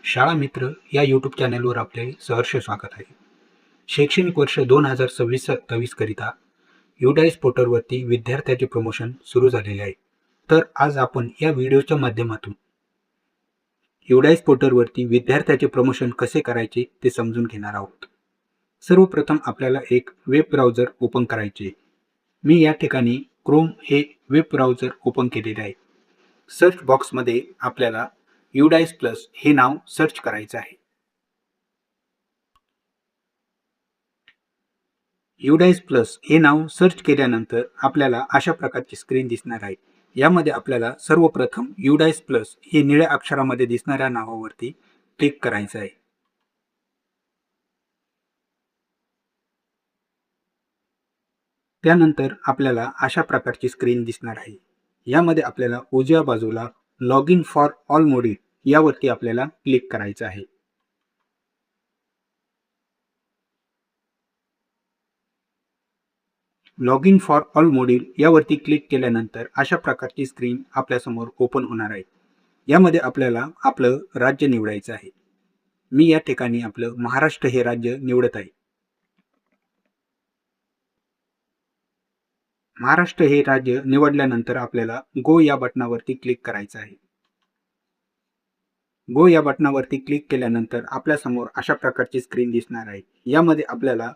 शाळा मित्र या यूट्यूब चॅनलवर आपले सहर्ष स्वागत आहे. शैक्षणिक वर्ष 2026-27 करिता युडाईस पोर्टलवरती विद्यार्थ्याचे प्रमोशन सुरू झालेले आहे. तर आज आपण या व्हिडिओच्या माध्यमातून युडाईस पोर्टलवरती विद्यार्थ्याचे प्रमोशन कसे करायचे ते समजून घेणार आहोत. सर्वप्रथम आपल्याला एक वेब ब्राउझर ओपन करायचे. मी या ठिकाणी क्रोम हे वेब ब्राउझर ओपन केलेले आहे. सर्च बॉक्समध्ये आपल्याला युडाईस प्लस हे नाव सर्च करायचं आहे. युडाईस प्लस हे नाव सर्च केल्यानंतर आपल्याला अशा प्रकारची स्क्रीन दिसणार आहे. यामध्ये आपल्याला सर्वप्रथम युडाईस प्लस हे निळ्या अक्षरामध्ये दिसणाऱ्या नावावरती क्लिक करायचं आहे. त्यानंतर आपल्याला अशा प्रकारची स्क्रीन दिसणार आहे. यामध्ये आपल्याला उजव्या बाजूला log in for all module यावरती आपल्याला क्लिक करायचं आहे. Log in for all module यावरती क्लिक केल्यानंतर अशा प्रकारची स्क्रीन आपल्यासमोर ओपन होणार आहे. यामध्ये आपल्याला आपलं राज्य निवडायचं आहे. मी या ठिकाणी आपलं महाराष्ट्र हे राज्य निवडत आहे. महाराष्ट्र हे राज्य निवडल्यानंतर आपल्याला गो या बटनावरती क्लिक करायचं आहे. गो या बटनावरती क्लिक केल्यानंतर आपल्यासमोर अशा प्रकारची स्क्रीन दिसणार आहे. यामध्ये आपल्याला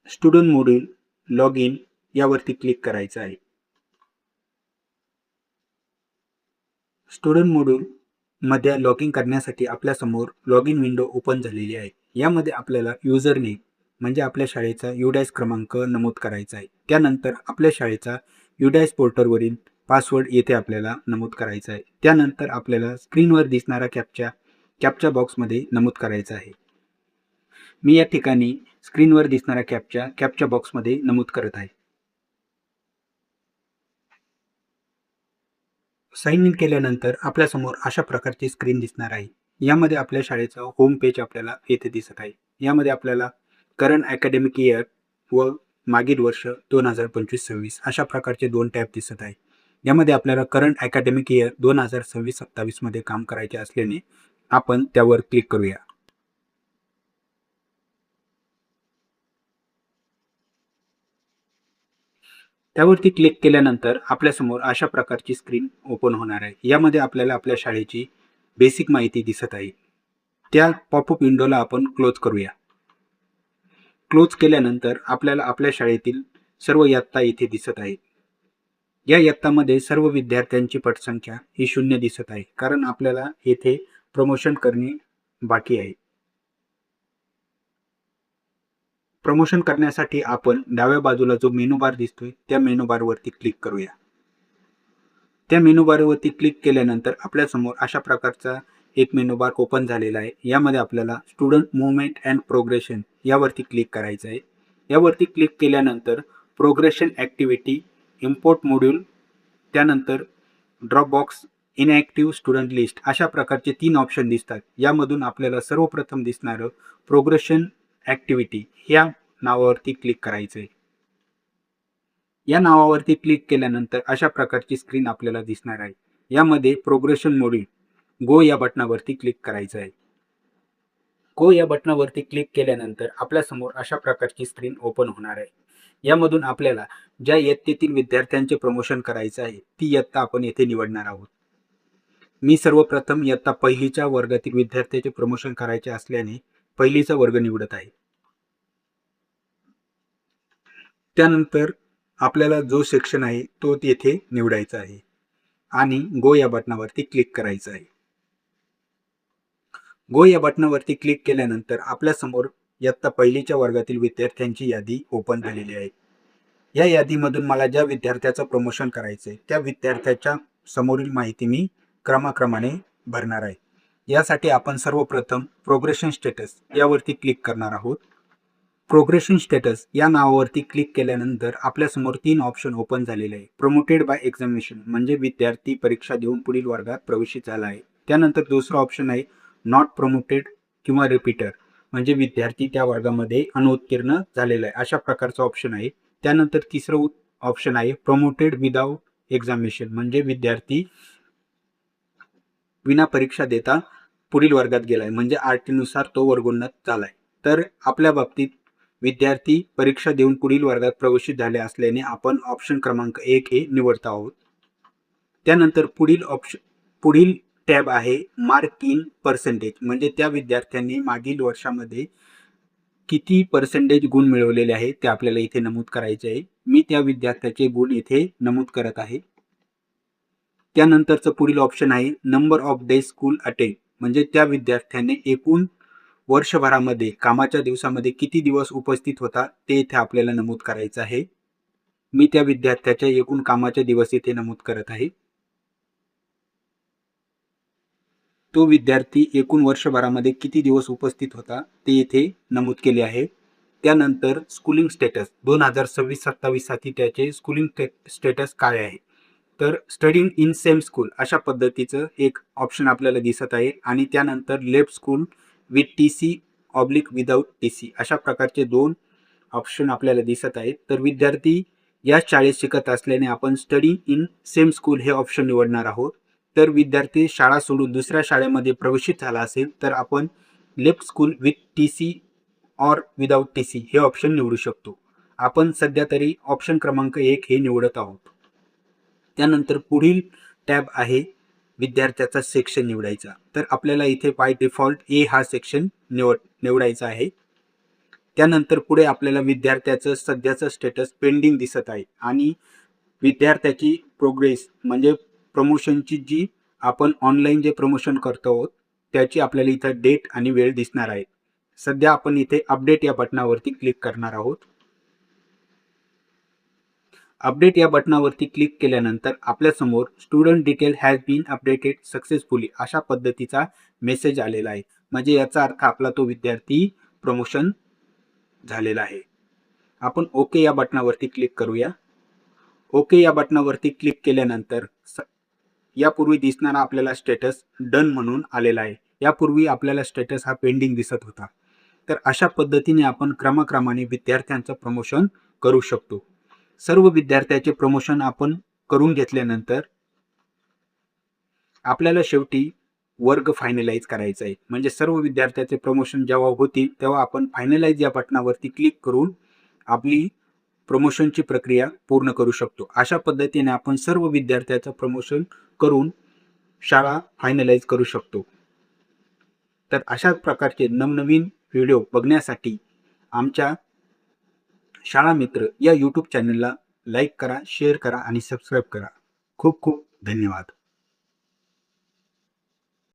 स्टुडंट मॉड्यूल लॉग इन यावरती क्लिक करायचं आहे. स्टुडंट मॉड्यूल मध्ये लॉग इन करण्यासाठी आपल्यासमोर लॉग इन विंडो ओपन झालेली आहे. यामध्ये आपल्याला युजर नेम म्हणजे आपल्या शाळेचा युडाईस क्रमांक नमूद करायचा आहे. त्यानंतर आपल्या शाळेचा युडाईस पोर्टलवरील पासवर्ड येथे आपल्याला नमूद करायचा आहे. त्यानंतर आपल्याला स्क्रीनवर दिसणारा कॅप्चा बॉक्समध्ये नमूद करायचा आहे. मी या ठिकाणी स्क्रीनवर दिसणारा कॅप्चा बॉक्समध्ये नमूद करत आहे. साइन इन केल्यानंतर आपल्यासमोर अशा प्रकारची स्क्रीन दिसणार आहे. यामध्ये आपल्या शाळेचं होम पेज आपल्याला येथे दिसत आहे. यामध्ये आपल्याला करंट अकॅडमिक इयर व मागील वर्ष 2025-26 अशा प्रकारचे 2 टॅब दिसत आहे. यामध्ये आपल्याला करंट अकॅडमिक इयर 2026-27 मध्ये काम करायचे असल्याने आपण त्यावर क्लिक करूया. त्यावरती क्लिक केल्यानंतर आपल्यासमोर अशा प्रकारची स्क्रीन ओपन होणार आहे. यामध्ये आपल्याला आपल्या शाळेची बेसिक माहिती दिसत आहे. त्या पॉपअप विंडोला आपण क्लोज करूया. क्लोज केल्यानंतर आपल्याला आपल्या शाळेतील सर्व इयत्ता इथे दिसत आहे. या इयत्तामध्ये सर्व विद्यार्थ्यांची पटसंख्या ही 0 दिसत आहे, कारण आपल्याला येथे प्रमोशन करणे बाकी आहे. प्रमोशन करण्यासाठी आपण डाव्या बाजूला जो मेनू बार दिसतोय त्या मेनू बार वरती क्लिक करूया. त्या मेनू बार वरती क्लिक केल्यानंतर आपल्यासमोर अशा प्रकारचा एक मेनू बार ओपन झालेला आहे. यामध्ये आपल्याला स्टुडंट मुवमेंट अँड प्रोग्रेशन यावरती क्लिक करायचं आहे. यावरती क्लिक केल्यानंतर प्रोग्रेशन ॲक्टिव्हिटी, इम्पोर्ट मॉड्यूल, त्यानंतर drop box, inactive student list अशा प्रकारचे 3 ऑप्शन दिसतात. यामधून आपल्याला सर्वप्रथम दिसणारं प्रोग्रेशन ॲक्टिव्हिटी या नावावरती क्लिक करायचं आहे. या नावावरती क्लिक केल्यानंतर अशा प्रकारची स्क्रीन आपल्याला दिसणार आहे. यामध्ये प्रोग्रेशन मॉड्यूल गो या बटनावरती क्लिक करायचं आहे. गो या बटनावरती क्लिक केल्यानंतर आपल्यासमोर अशा प्रकारची स्क्रीन ओपन होणार आहे. यामधून आपल्याला ज्या इयत्तेतील विद्यार्थ्यांचे प्रमोशन करायचं आहे ती इयत्ता आपण येथे निवडणार आहोत. मी सर्वप्रथम इयत्ता पहिलीच्या वर्गातील विद्यार्थ्याचे प्रमोशन करायचे असल्याने पहिलीचा वर्ग निवडत आहे. त्यानंतर आपल्याला जो सेक्शन आहे तो येथे निवडायचा आहे आणि गो या बटनावरती क्लिक करायचं आहे. गो या बटनावरती क्लिक केल्यानंतर आपल्यासमोर इयत्ता पहिलीच्या वर्गातील विद्यार्थ्यांची यादी ओपन झालेली आहे. या यादीमधून मला ज्या विद्यार्थ्याचं प्रमोशन करायचंय त्या विद्यार्थ्याच्या समोरील माहिती मी क्रमाक्रमाने भरणार आहे. यासाठी आपण सर्वप्रथम प्रोग्रेशन स्टेटस यावरती क्लिक करणार आहोत. प्रोग्रेशन स्टेटस या नावावरती क्लिक केल्यानंतर आपल्यासमोर 3 ऑप्शन ओपन झालेले आहे. प्रमोटेड बाय एक्झामिनेशन म्हणजे विद्यार्थी परीक्षा देऊन पुढील वर्गात प्रवेशित झाला आहे. त्यानंतर दुसरा ऑप्शन आहे नॉट प्रमोटेड किंवा रिपीटर म्हणजे विद्यार्थी त्या वर्गामध्ये अनुत्तीर्ण झालेला आहे अशा प्रकारचा ऑप्शन आहे. त्यानंतर तिसरं ऑप्शन आहे प्रमोटेड विदाउट एक्झामिनेशन म्हणजे विद्यार्थी विना परीक्षा देता पुढील वर्गात गेलाय, म्हणजे RT नुसार तो वर्गोन्नत झालाय. तर आपल्या बाबतीत विद्यार्थी परीक्षा देऊन पुढील वर्गात प्रवेशित झाले असल्याने आपण ऑप्शन क्रमांक 1 हे निवडत आहोत. त्यानंतर पुढील टॅब आहे मार्क इन पर्सेंटेज, म्हणजे त्या विद्यार्थ्यांनी मागील वर्षामध्ये किती पर्सेंटेज गुण मिळवलेले आहेत ते आपल्याला इथे नमूद करायचे आहे. मी त्या विद्यार्थ्याचे गुण इथे नमूद करत आहे. त्यानंतरचं पुढील ऑप्शन आहे number of days school attend, म्हणजे त्या विद्यार्थ्याने एकूण वर्षभरामध्ये कामाच्या दिवसामध्ये किती दिवस उपस्थित होता ते इथे आपल्याला नमूद करायचं आहे. मी त्या विद्यार्थ्याच्या एकूण कामाचे दिवस इथे नमूद करत आहे. तो विद्यार्थी एकूण वर्षभरामध्ये किती दिवस उपस्थित होता ते इथे नमूद केले आहे. त्यानंतर स्कूलिंग स्टेटस 2026-27 साठी त्याचे स्कूलिंग स्टेटस काय आहे, तर स्टडींग इन सेम स्कूल अशा पद्धतीचं एक ऑप्शन आपल्याला दिसत आहे. आणि त्यानंतर left school with TC oblique without TC अशा प्रकारचे 2 ऑप्शन आपल्याला दिसत आहेत. तर विद्यार्थी या शाळेत शिकत असल्याने आपण स्टडी इन सेम स्कूल हे ऑप्शन निवडणार आहोत. तर विद्यार्थी शाळा सोडून दुसऱ्या शाळेमध्ये प्रवेशित झाला असेल तर आपण left school with TC or without TC हे ऑप्शन निवडू शकतो. आपण सध्या तरी ऑप्शन क्रमांक 1 हे निवडत आहोत. त्यानंतर पुढील टॅब आहे विद्यार्थ्याचा सेक्शन निवडायचा. तर आपल्याला इथे बाय डिफॉल्ट A हा सेक्शन निवडायचा आहे. त्यानंतर पुढे आपल्याला विद्यार्थ्याचं सध्याचं स्टेटस पेंडिंग दिसत आहे आणि विद्यार्थ्याची प्रोग्रेस म्हणजे प्रमोशनची जी आपण ऑनलाईन जे प्रमोशन करतो आहोत त्याची आपल्याला इथं डेट आणि वेळ दिसणार आहे. सध्या आपण इथे अपडेट या बटनावरती क्लिक करणार आहोत. अपडेट या बटनावरती क्लिक केल्यानंतर आपल्यासमोर student detail has been updated successfully अशा पद्धतीचा मेसेज आलेला आहे. म्हणजे याचा अर्थ आपला तो विद्यार्थी प्रमोशन झालेला आहे. आपण ओके या बटनावरती क्लिक करूया. ओके या बटनावरती क्लिक केल्यानंतर यापूर्वी दिसणारा आपल्याला स्टेटस डन म्हणून आलेला आहे. यापूर्वी आपल्याला स्टेटस हा पेंडिंग दिसत होता. तर अशा पद्धतीने आपण क्रमाक्रमाने विद्यार्थ्यांचं प्रमोशन करू शकतो. सर्व विद्यार्थ्याचे प्रमोशन आपण करून घेतल्यानंतर आपल्याला शेवटी वर्ग फायनलाइज करायचा आहे. म्हणजे सर्व विद्यार्थ्याचे प्रमोशन जेव्हा होतील तेव्हा आपण फायनलाइज या बटनावरती क्लिक करून आपली प्रमोशनची प्रक्रिया पूर्ण करू शकतो. अशा पद्धतीने आपण सर्व विद्यार्थ्याचं प्रमोशन करून शाळा फायनलाइज करू शकतो. तर अशाच प्रकारचे नवनवीन व्हिडिओ बघण्यासाठी आमच्या शाळा मित्र या YouTube चॅनलला लाईक करा, शेअर करा आणि सबस्क्राईब करा. खूप खूप धन्यवाद.